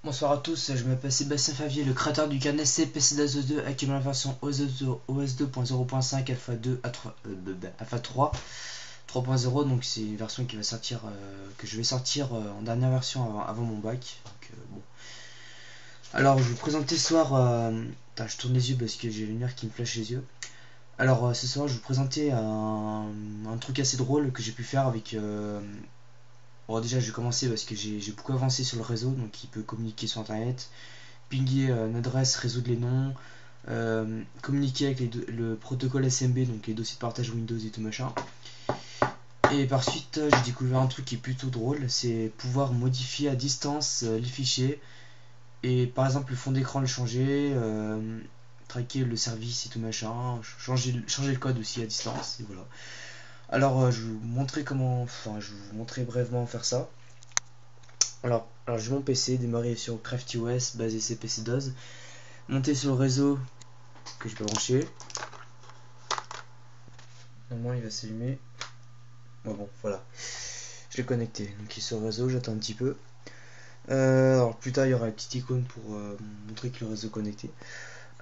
Bonsoir à tous, je m'appelle Sébastien Favier, le créateur du carnet CPCDAS2, actuellement la version OS 2.0.5 Alpha 2 Alpha 3 3.0. Donc c'est une version qui va sortir, que je vais sortir en dernière version avant mon bac. Donc, bon. Alors je vais vous présenter ce soir, je tourne les yeux parce que j'ai les lumières qui me flashent les yeux. Alors ce soir je vais vous présenter un truc assez drôle que j'ai pu faire avec... Bon, déjà, je vais commencer parce que j'ai beaucoup avancé sur le réseau, donc il peut communiquer sur internet, pinguer une adresse, résoudre les noms, communiquer avec le protocole SMB, donc les dossiers de partage Windows et tout machin. Et par suite, j'ai découvert un truc qui est plutôt drôle, c'est pouvoir modifier à distance les fichiers et par exemple le fond d'écran le changer, traquer le service et tout machin, changer le code aussi à distance, et voilà. Alors, je vais vous montrer je vais vous montrer brièvement faire ça. Alors j'ai mon PC, démarrer sur CraftyOS, basé CPC-DOS, monter sur le réseau que je peux brancher. Normalement il va s'allumer. Bon, voilà. Je l'ai connecté. Donc il est sur le réseau, j'attends un petit peu. Alors plus tard il y aura une petite icône pour montrer que le réseau est connecté.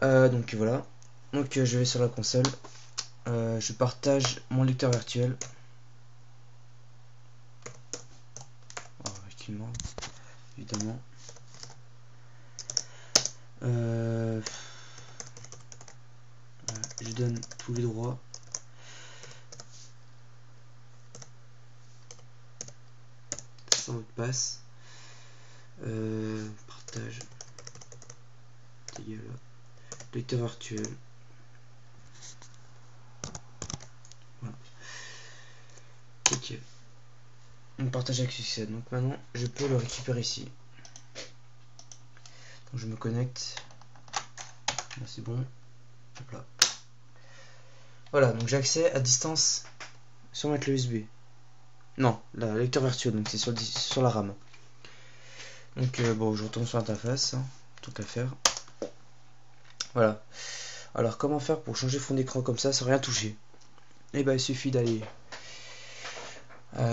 Donc voilà. Donc je vais sur la console. Je partage mon lecteur virtuel. Alors, évidemment. Je donne tous les droits. Sans mot de passe. Partage. Lecteur virtuel. Voilà. Ok. On partage avec succès. Donc maintenant, je peux le récupérer ici. Donc je me connecte. Là c'est bon. Hop là. Voilà, donc j'ai accès à distance sur ma clé USB. Non, la lecteur virtuel, donc c'est sur la RAM. Donc bon, je retourne sur l'interface, hein, tout qu'à faire. Voilà. Alors comment faire pour changer fond d'écran comme ça sans rien toucher? Et ben il suffit d'aller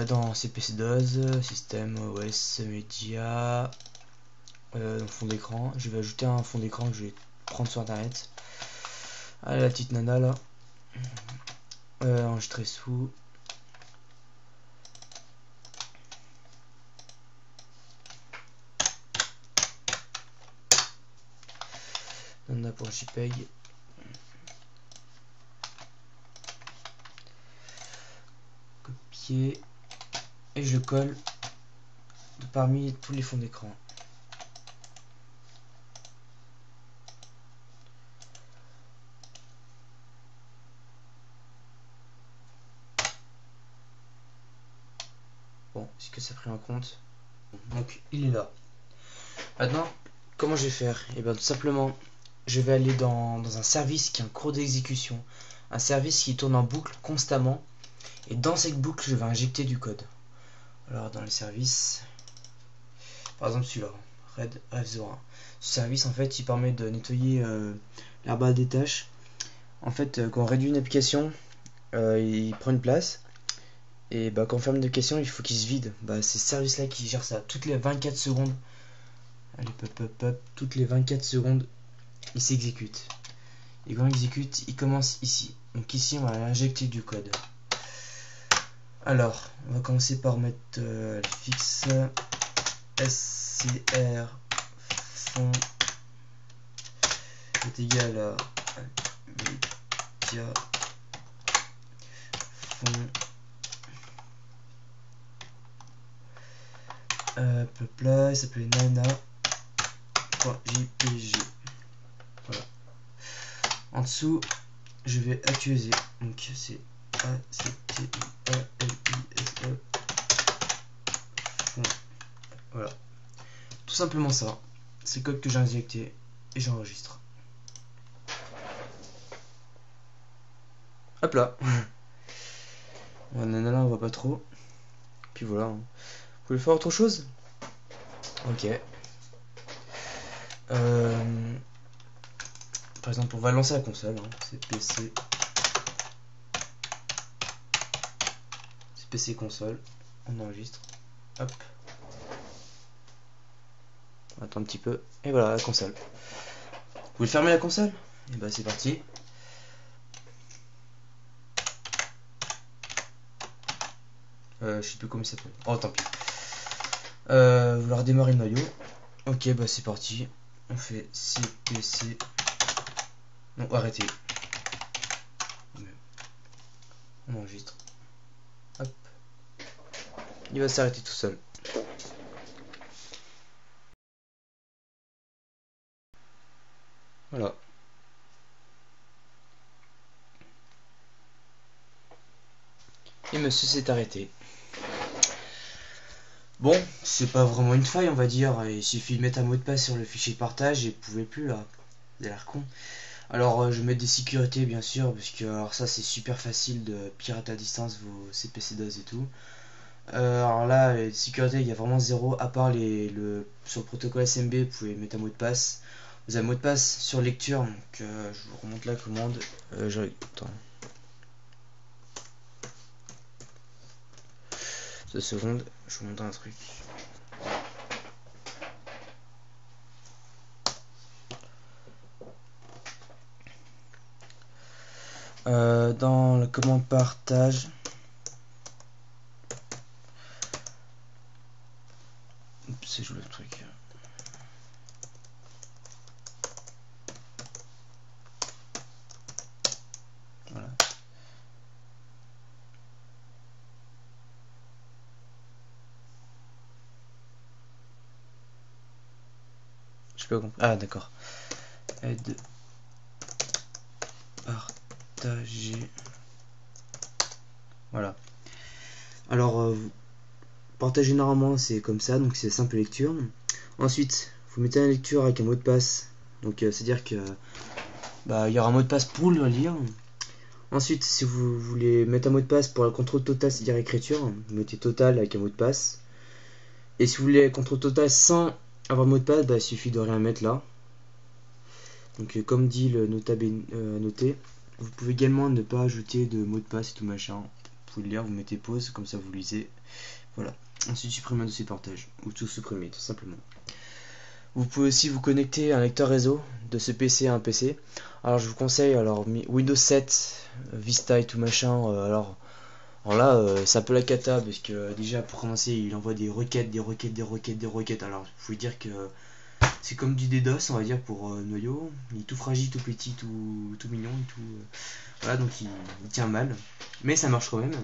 dans CPC-DOS, système OS Media, dans fond d'écran. Je vais ajouter un fond d'écran que je vais prendre sur internet. Allez, la petite nana là. Enregistrer sous. Nana pour JPEG. Copier. Et je le colle parmi tous les fonds d'écran. Bon, est-ce que ça a pris en compte? Donc il est là. Maintenant, comment je vais faire? Et bien tout simplement, je vais aller dans un service qui est en cours d'exécution. Un service qui tourne en boucle constamment. Et dans cette boucle, je vais injecter du code. Alors dans les services, par exemple celui-là, Red F01. Ce service en fait, il permet de nettoyer la barre des tâches. En fait, quand on réduit une application, il prend une place. Et bah, quand on ferme une application, il faut qu'il se vide. Bah, c'est ce service là qui gère ça. Toutes les 24 secondes. Allez, toutes les 24 secondes, il s'exécute. Et quand il exécute, il commence ici. Donc ici, on va injecter du code. Alors, on va commencer par mettre le fixe scr fond est égal à media fond là, il s'appelait nana.jpg. Voilà. En dessous, je vais actualiser. Donc c'est A-C-T-I-A-L-I-S-E. Voilà. Tout simplement ça. C'est le code que j'ai injecté et j'enregistre. Hop là. Ouais, nana, on voit pas trop. Puis voilà. Vous pouvez faire autre chose? Ok. Par exemple, on va lancer la console. Hein. C'est PC console. On enregistre. Hop. On attend un petit peu. Et voilà la console. Vous pouvez fermer la console? Et bah c'est parti. Je sais plus comment il s'appelle. Oh tant pis. Vouloir redémarrer le noyau. Ok bah c'est parti. On fait CPC. Non arrêtez. On enregistre. Hop. Il va s'arrêter tout seul. Voilà. Et monsieur s'est arrêté. Bon, c'est pas vraiment une faille on va dire, il suffit de mettre un mot de passe sur le fichier de partage et vous pouvez plus là. Vous avez l'air con. Alors je vais mettre des sécurités bien sûr, parce que alors ça c'est super facile de pirater à distance vos CPC DOS et tout. Alors là, les sécurités, il y a vraiment zéro, à part sur le protocole SMB, vous pouvez mettre un mot de passe. Vous avez un mot de passe sur lecture, donc je vous remonte la commande. Attends. 2 secondes, je vous montre un truc. Dans la commande partage, c'est joué le truc. Voilà. Je peux comprendre. Ah d'accord. Aide partager. Voilà. Alors partager normalement c'est comme ça, donc c'est simple lecture. Ensuite, vous mettez la lecture avec un mot de passe. Donc c'est à dire que il y aura un mot de passe pour le lire. Ensuite, si vous voulez mettre un mot de passe pour le contrôle total, c'est-à-dire écriture, vous mettez total avec un mot de passe. Et si vous voulez contrôle total sans avoir mot de passe, il suffit de rien mettre là. Donc comme dit le noté, vous pouvez également ne pas ajouter de mot de passe et tout machin. Vous pouvez le lire, vous mettez pause, comme ça vous lisez. Voilà. Ensuite supprimer un dossier de partage, ou tout supprimer tout simplement. Vous pouvez aussi vous connecter à un lecteur réseau de ce PC à un PC. Alors je vous conseille Windows 7, Vista et tout machin. Alors là c'est un peu la cata parce que déjà pour commencer il envoie des requêtes. Alors je vous dire que c'est comme du DDoS on va dire pour noyau. Il est tout fragile, tout petit, tout mignon et tout. Voilà donc il tient mal. Mais ça marche quand même.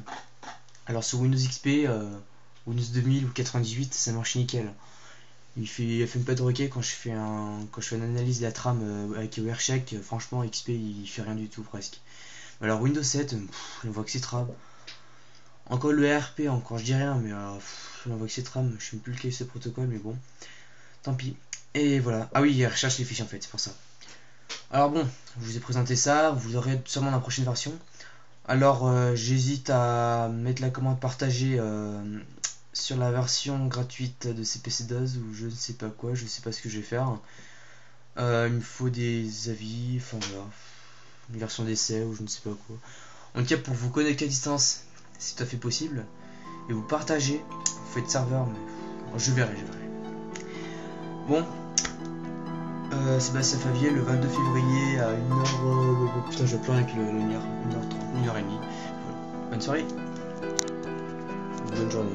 Alors sur Windows XP, Windows 2000 ou 98 ça marche nickel. Il fait pas de requête quand je fais une analyse de la trame avec WhereCheck. Franchement XP il fait rien du tout presque. Alors Windows 7 on voit que c'est trame. Encore le RP encore je dis rien mais on voit que c'est trame. Je sais même plus lequel c'est ce protocole mais bon tant pis. Et voilà. Ah oui il recherche les fichiers en fait c'est pour ça. Alors bon je vous ai présenté ça. Vous l'aurez sûrement dans la prochaine version. Alors j'hésite à mettre la commande partagée sur la version gratuite de CPC DOS ou je ne sais pas quoi, je ne sais pas ce que je vais faire. Il me faut des avis, enfin voilà, une version d'essai ou je ne sais pas quoi. En tout cas pour vous connecter à distance, c'est tout à fait possible. Et vous partagez, vous faites serveur, mais je verrai. Bon, Sébastien Favier le 22 février à 1h... putain je pleure avec le 1h30, 1h30. Voilà. Bonne soirée. Bonne journée.